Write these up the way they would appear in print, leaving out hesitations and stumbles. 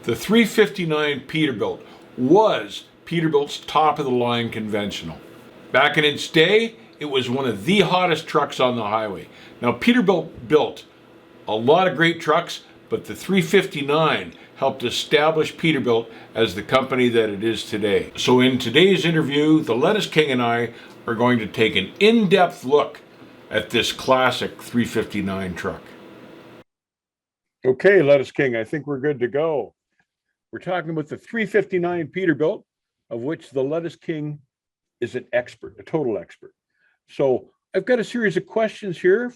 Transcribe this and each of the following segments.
The 359 Peterbilt was Peterbilt's top of the line conventional. Back in its day, it was one of the hottest trucks on the highway. Now, Peterbilt built a lot of great trucks, but the 359 helped establish Peterbilt as the company that it is today. So in today's interview, the Lettuce King and I are going to take an in-depth look at this classic 359 truck. Okay, Lettuce King, I think we're good to go. We're talking about the 359 Peterbilt, of which the Lettuce King is an expert, a total expert. So I've got a series of questions here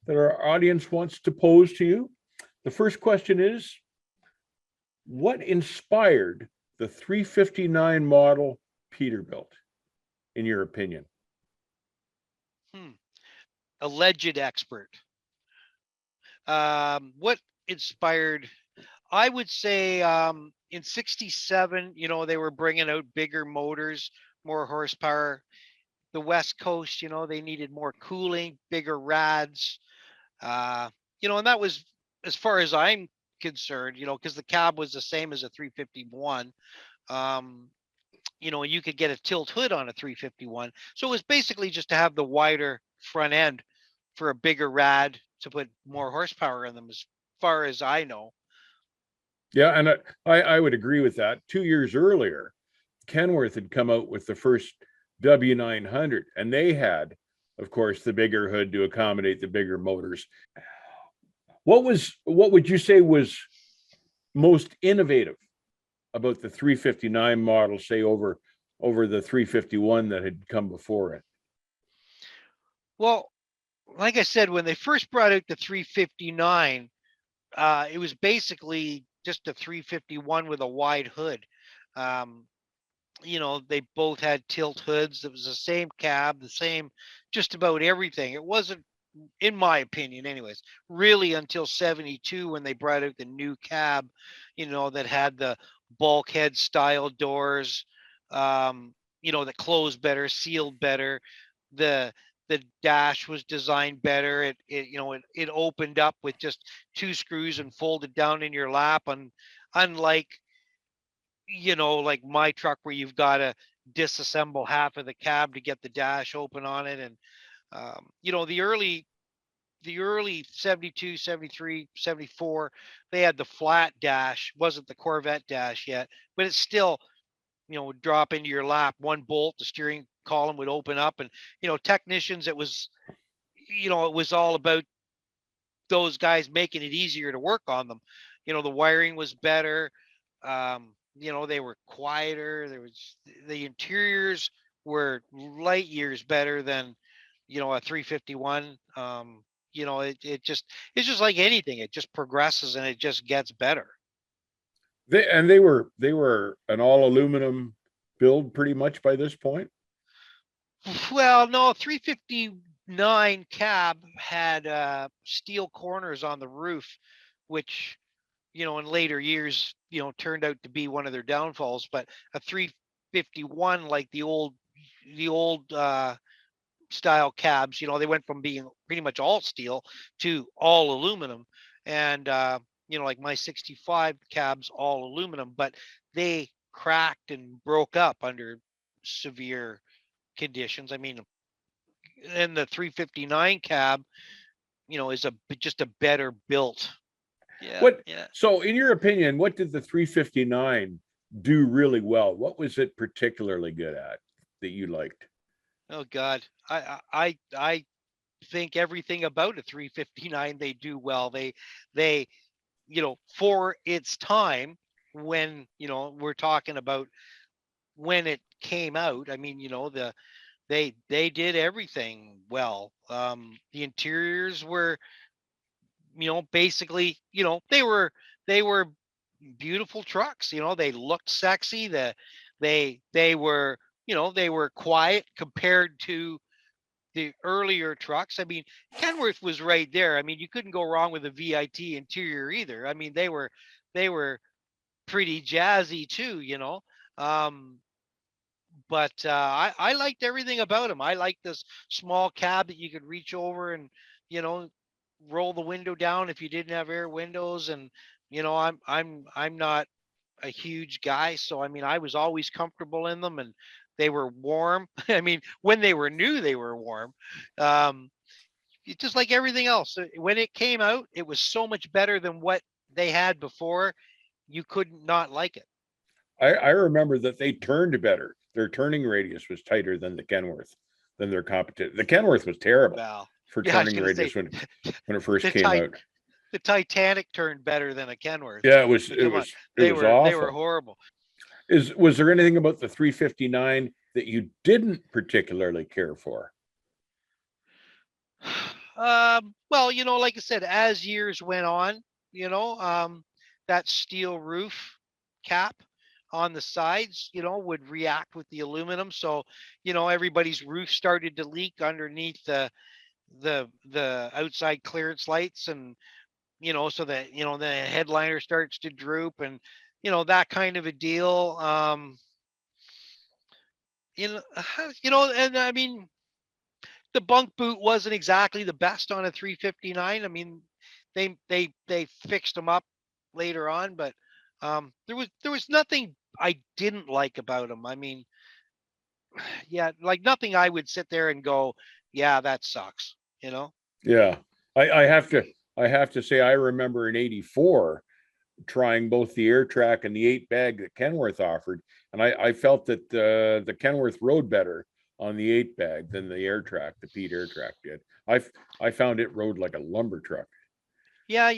that our audience wants to pose to you. The first question is, what inspired the 359 model Peterbilt, in your opinion? Alleged expert. What inspired? I would say in '67, they were bringing out bigger motors, more horsepower. The West Coast, they needed more cooling, bigger rads. And that was, as far as I'm concerned, because the cab was the same as a 351. You could get a tilt hood on a 351. So it was basically just to have the wider front end for a bigger rad to put more horsepower in them, as far as I know. Yeah, and I would agree with that. 2 years earlier, Kenworth had come out with the first W900, and they had, of course, the bigger hood to accommodate the bigger motors. What would you say was most innovative about the 359 model, say over the 351 that had come before it? Well, like I said, when they first brought out the 359, it was basically just a 351 with a wide hood. They both had tilt hoods. It was the same cab, the same, just about everything. It wasn't, in my opinion anyways, really until 72 when they brought out the new cab, that had the bulkhead style doors, that closed better, sealed better. The dash was designed better. It opened up with just two screws and folded down in your lap, and unlike like my truck where you've got to disassemble half of the cab to get the dash open on it. And the early 72, 73, 74, they had the flat dash, wasn't the Corvette dash yet, but it's still, would drop into your lap, one bolt, the steering column would open up. And technicians, it was all about those guys making it easier to work on them. The wiring was better. They were quieter. The interiors were light years better than a 351. It's just like anything, it just progresses and it just gets better. They were an all aluminum build pretty much by this point. Well, no, 359 cab had steel corners on the roof, which in later years, turned out to be one of their downfalls. But a 351, like the old style cabs, they went from being pretty much all steel to all aluminum. And like my 65 cabs, all aluminum, but they cracked and broke up under severe conditions. I mean, and the 359 cab, is just a better built. Yeah. So in your opinion, what did the 359 do really well? What was it particularly good at that you liked? Oh God, I think everything about a 359 they do well. They for its time, when we're talking about when it came out. I mean, they did everything well. The interiors were, basically, they were beautiful trucks. They looked sexy. They were, they were quiet compared to the earlier trucks. I mean, Kenworth was right there. I mean, you couldn't go wrong with a VIT interior either. I mean, they were pretty jazzy too. But I liked everything about them. I liked this small cab that you could reach over and you know roll the window down if you didn't have air windows. And I'm not a huge guy, so I mean, I was always comfortable in them, and they were warm. I mean, when they were new, they were warm. Um, it's just like everything else. When it came out, it was so much better than what they had before. You couldn't not like it. I remember that they turned better. Their turning radius was tighter than the Kenworth, than their competition. The Kenworth was terrible Well, for yeah, I was turning gonna say radius when it first the came Ti- out. the Titanic turned better than a Kenworth. Yeah, it was it Come on, was it was they were awful. horrible. Was there anything about the 359 that you didn't particularly care for? Well, like I said, as years went on, that steel roof cap on the sides, would react with the aluminum. So, everybody's roof started to leak underneath the outside clearance lights, and so that the headliner starts to droop, and that kind of a deal. And I mean, the bunk boot wasn't exactly the best on a 359. I mean, they fixed them up later on, but there was nothing I didn't like about them. I mean, yeah, like nothing I would sit there and go, yeah, that sucks. Yeah, I have to say I remember in '84 trying both the air track and the 8 bag that Kenworth offered, and I felt that the Kenworth rode better on the 8 bag than the air track, the Pete air track did. I found it rode like a lumber truck. Yeah,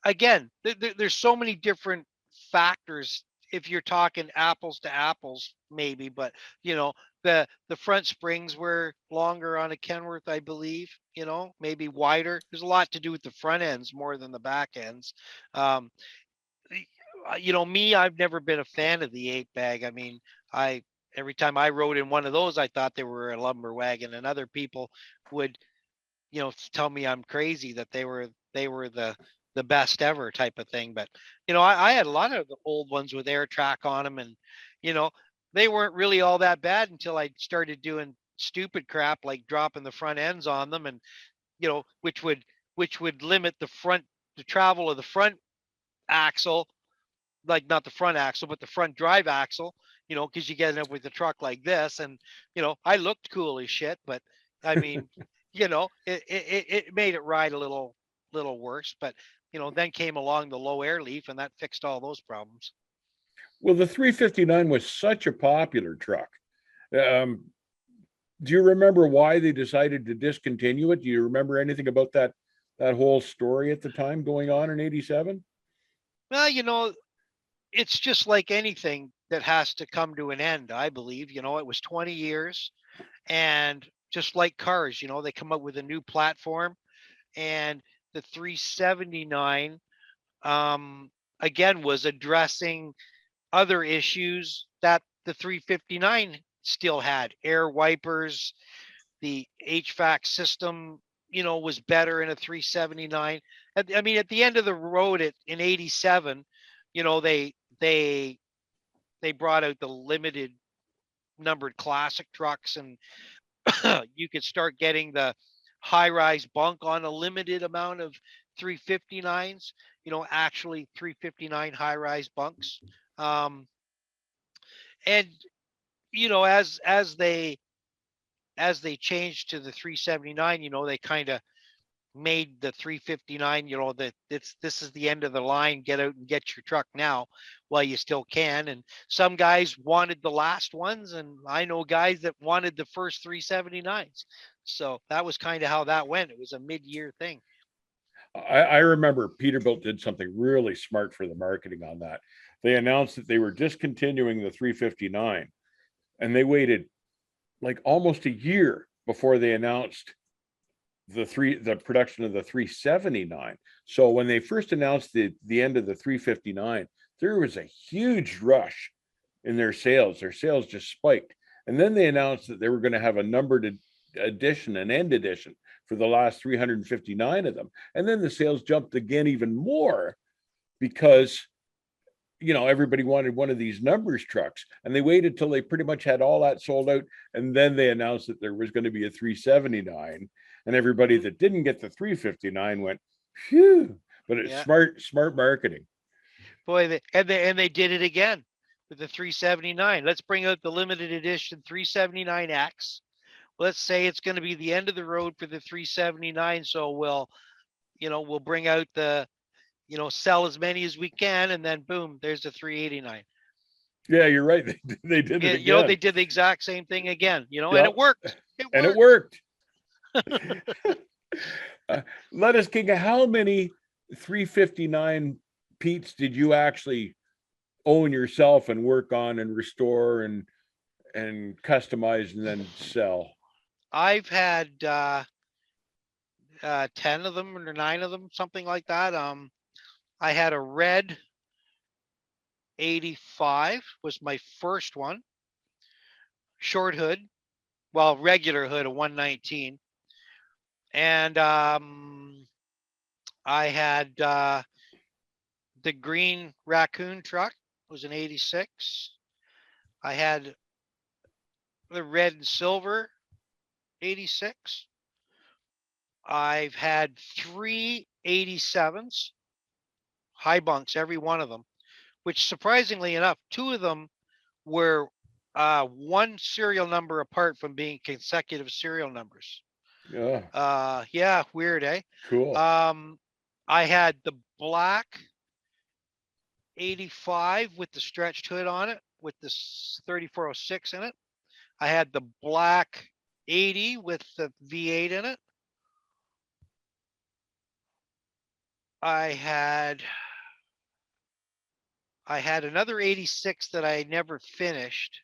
again, there's so many different factors if you're talking apples to apples, maybe, but the front springs were longer on a Kenworth, I believe, maybe wider. There's a lot to do with the front ends more than the back ends. Um, me, I've never been a fan of the 8 bag. I mean, I every time I rode in one of those, I thought they were a lumber wagon, and other people would tell me I'm crazy that they were the best ever type of thing. But I had a lot of the old ones with air track on them, and you know they weren't really all that bad until I started doing stupid crap like dropping the front ends on them, and which would limit the travel of the front axle, like not the front axle but the front drive axle, because you get up with the truck like this, and I looked cool as shit, but I mean, it made it ride a little worse. But then came along the low air leaf, and that fixed all those problems. Well, the 359 was such a popular truck. Um, do you remember why they decided to discontinue it? Do you remember anything about that whole story at the time going on in '87? Well, it's just like anything that has to come to an end, I believe. It was 20 years, and just like cars, they come up with a new platform, and the 379, again, was addressing other issues that the 359 still had. Air wipers, the HVAC system, was better in a 379. I mean, at the end of the road in 87, they brought out the limited numbered classic trucks, and you could start getting the high rise bunk on a limited amount of 359s, actually 359 high rise bunks. Um, and as they changed to the 379, they kind of made the 359, that this is the end of the line. Get out and get your truck now while you still can. And some guys wanted the last ones, and I know guys that wanted the first 379s. So that was kind of how that went. It was a mid-year thing. I remember Peterbilt did something really smart for the marketing on that. They announced that they were discontinuing the 359, and they waited like almost a year before they announced the production of the 379. So when they first announced the end of the 359, there was a huge rush in their sales. Their sales just spiked. And then they announced that they were going to have a numbered edition, an end edition for the last 359 of them. And then the sales jumped again even more because everybody wanted one of these numbers trucks, and they waited till they pretty much had all that sold out, and then they announced that there was going to be a 379, and everybody Mhm. that didn't get the 359 went, phew. But it's Yeah. smart marketing. Boy, and they did it again with the 379. Let's bring out the limited edition 379X. Let's say it's going to be the end of the road for the 379. So we'll bring out the, sell as many as we can, and then boom, there's the 389. Yeah, you're right. They did it again. They did the exact same thing again, and Yep. it worked. And it worked. Let us, King, how many 359 Pete's did you actually own yourself and work on and restore and customize and then sell? I've had 10 of them or 9 of them, something like that. I had a red 85 was my first one. Short hood, regular hood, a 119. And I had the green raccoon truck, was an 86. I had the red and silver 86. I've had 3 87s, high bunks, every one of them, which surprisingly enough, 2 of them were one serial number apart from being consecutive serial numbers. Yeah. Yeah, weird, eh? Cool. I had the black 85 with the stretched hood on it, with this 3406 in it. I had the black 80 with the V8 in it. I had another 86 that I never finished.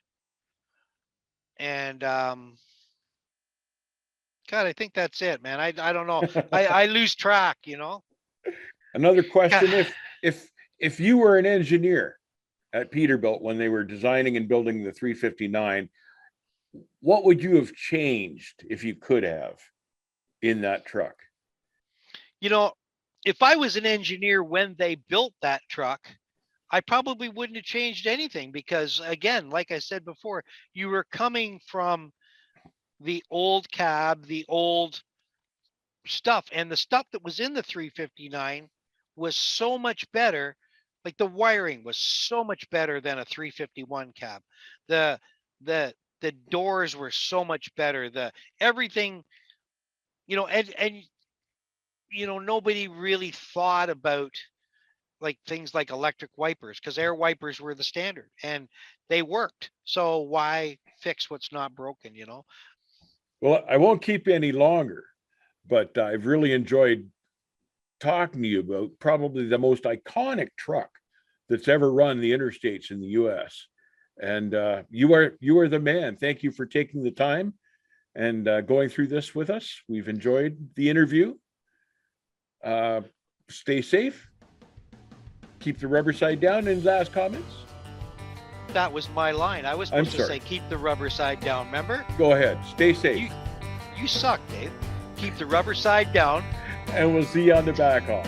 And God, I think that's it, man. I don't know. I lose track, Another question: if you were an engineer at Peterbilt when they were designing and building the 359, what would you have changed if you could have in that truck? If I was an engineer when they built that truck, I probably wouldn't have changed anything because, again, like I said before, you were coming from the old cab, the old stuff, and the stuff that was in the 359 was so much better. Like the wiring was so much better than a 351 cab. The doors were so much better. The everything, and nobody really thought about like things like electric wipers because air wipers were the standard and they worked. So why fix what's not broken, Well, I won't keep you any longer, but I've really enjoyed talking to you about probably the most iconic truck that's ever run the interstates in the US. And you are the man. Thank you for taking the time and going through this with us. We've enjoyed the interview. Stay safe. Keep the rubber side down. Any last comments? That was my line. I was supposed to say keep the rubber side down, remember? Go ahead. Stay safe. You suck, Dave. Keep the rubber side down. And we'll see you on the back haul.